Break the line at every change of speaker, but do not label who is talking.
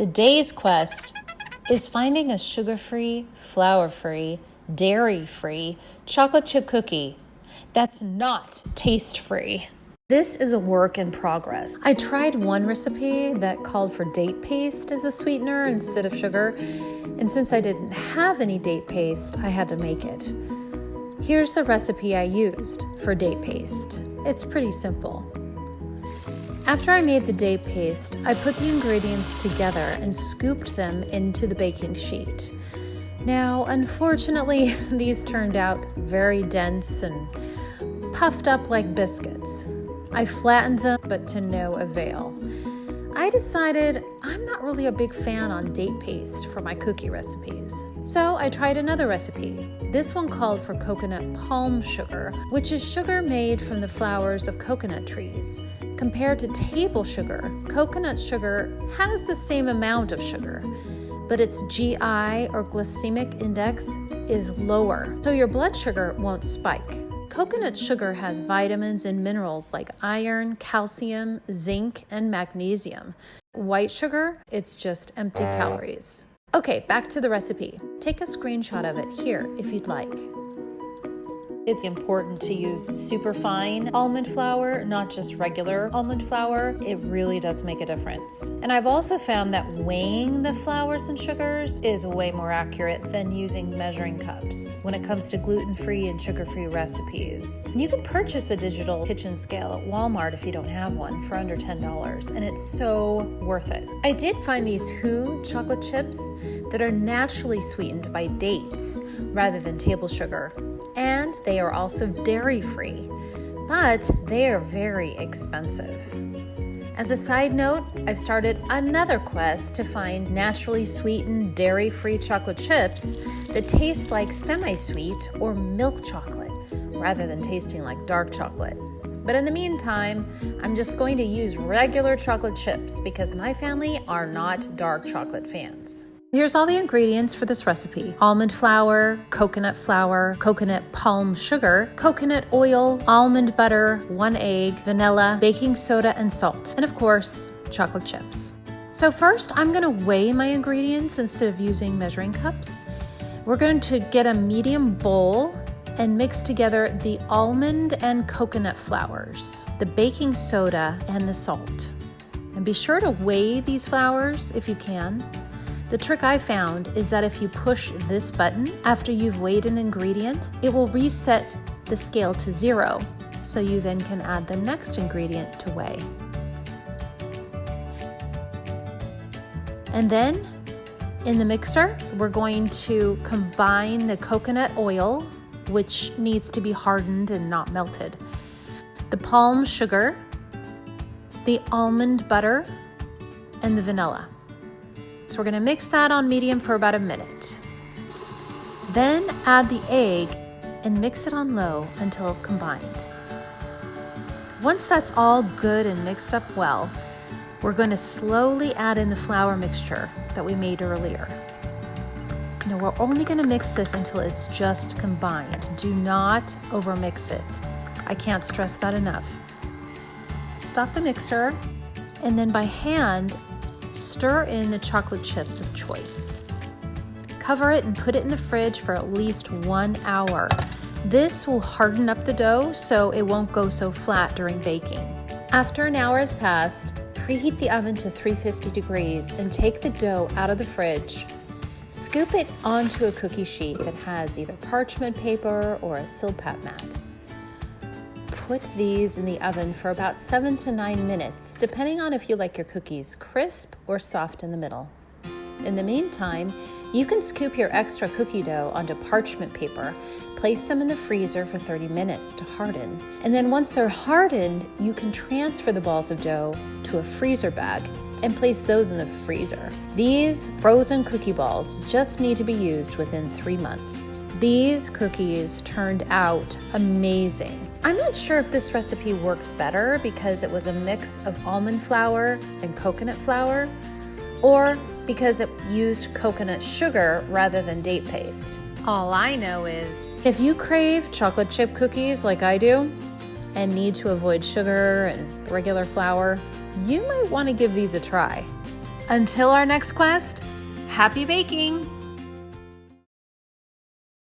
Today's quest is finding a sugar-free, flour-free, dairy-free chocolate chip cookie that's not taste-free. This is a work in progress. I tried one recipe that called for date paste as a sweetener instead of sugar, and since I didn't have any date paste, I had to make it. Here's the recipe I used for date paste. It's pretty simple. After I made the date paste, I put the ingredients together and scooped them into the baking sheet. Now, unfortunately, these turned out very dense and puffed up like biscuits. I flattened them, but to no avail. I decided I'm not really a big fan on date paste for my cookie recipes. So I tried another recipe. This one called for coconut palm sugar, which is sugar made from the flowers of coconut trees. Compared to table sugar, coconut sugar has the same amount of sugar, but its GI or glycemic index is lower, so your blood sugar won't spike. Coconut sugar has vitamins and minerals like iron, calcium, zinc, and magnesium. White sugar, it's just empty calories. Okay, back to the recipe. Take a screenshot of it here if you'd like. It's important to use super fine almond flour, not just regular almond flour. It really does make a difference. And I've also found that weighing the flours and sugars is way more accurate than using measuring cups when it comes to gluten-free and sugar-free recipes. And you can purchase a digital kitchen scale at Walmart if you don't have one for under $10, and it's so worth it. I did find these Who chocolate chips that are naturally sweetened by dates rather than table sugar. And they are also dairy-free, but they are very expensive. As a side note, I've started another quest to find naturally sweetened dairy-free chocolate chips that taste like semi-sweet or milk chocolate rather than tasting like dark chocolate. But in the meantime, I'm just going to use regular chocolate chips because my family are not dark chocolate fans. Here's all the ingredients for this recipe: almond flour, coconut palm sugar, coconut oil, almond butter, 1 egg, vanilla, baking soda, and salt, and of course, chocolate chips. So first, I'm gonna weigh my ingredients instead of using measuring cups. We're going to get a medium bowl and mix together the almond and coconut flours, the baking soda, and the salt. And be sure to weigh these flours if you can. The trick I found is that if you push this button after you've weighed an ingredient, it will reset the scale to 0, so you then can add the next ingredient to weigh. And then in the mixer, we're going to combine the coconut oil, which needs to be hardened and not melted, the palm sugar, the almond butter, and the vanilla. So we're gonna mix that on medium for about a minute. Then add the egg and mix it on low until combined. Once that's all good and mixed up well, we're going to slowly add in the flour mixture that we made earlier. Now we're only gonna mix this until it's just combined. Do not overmix it. I can't stress that enough. Stop the mixer, and then by hand, stir in the chocolate chips of choice. Cover it and put it in the fridge for at least 1 hour. This will harden up the dough so it won't go so flat during baking. After an hour has passed, preheat the oven to 350 degrees and take the dough out of the fridge. Scoop it onto a cookie sheet that has either parchment paper or a Silpat mat. Put these in the oven for about 7 to 9 minutes, depending on if you like your cookies crisp or soft in the middle. In the meantime, you can scoop your extra cookie dough onto parchment paper, place them in the freezer for 30 minutes to harden, and then once they're hardened, you can transfer the balls of dough to a freezer bag and place those in the freezer. These frozen cookie balls just need to be used within 3 months. These cookies turned out amazing. I'm not sure if this recipe worked better because it was a mix of almond flour and coconut flour, or because it used coconut sugar rather than date paste. All I know is, if you crave chocolate chip cookies like I do, and need to avoid sugar and regular flour, you might want to give these a try. Until our next quest, happy baking!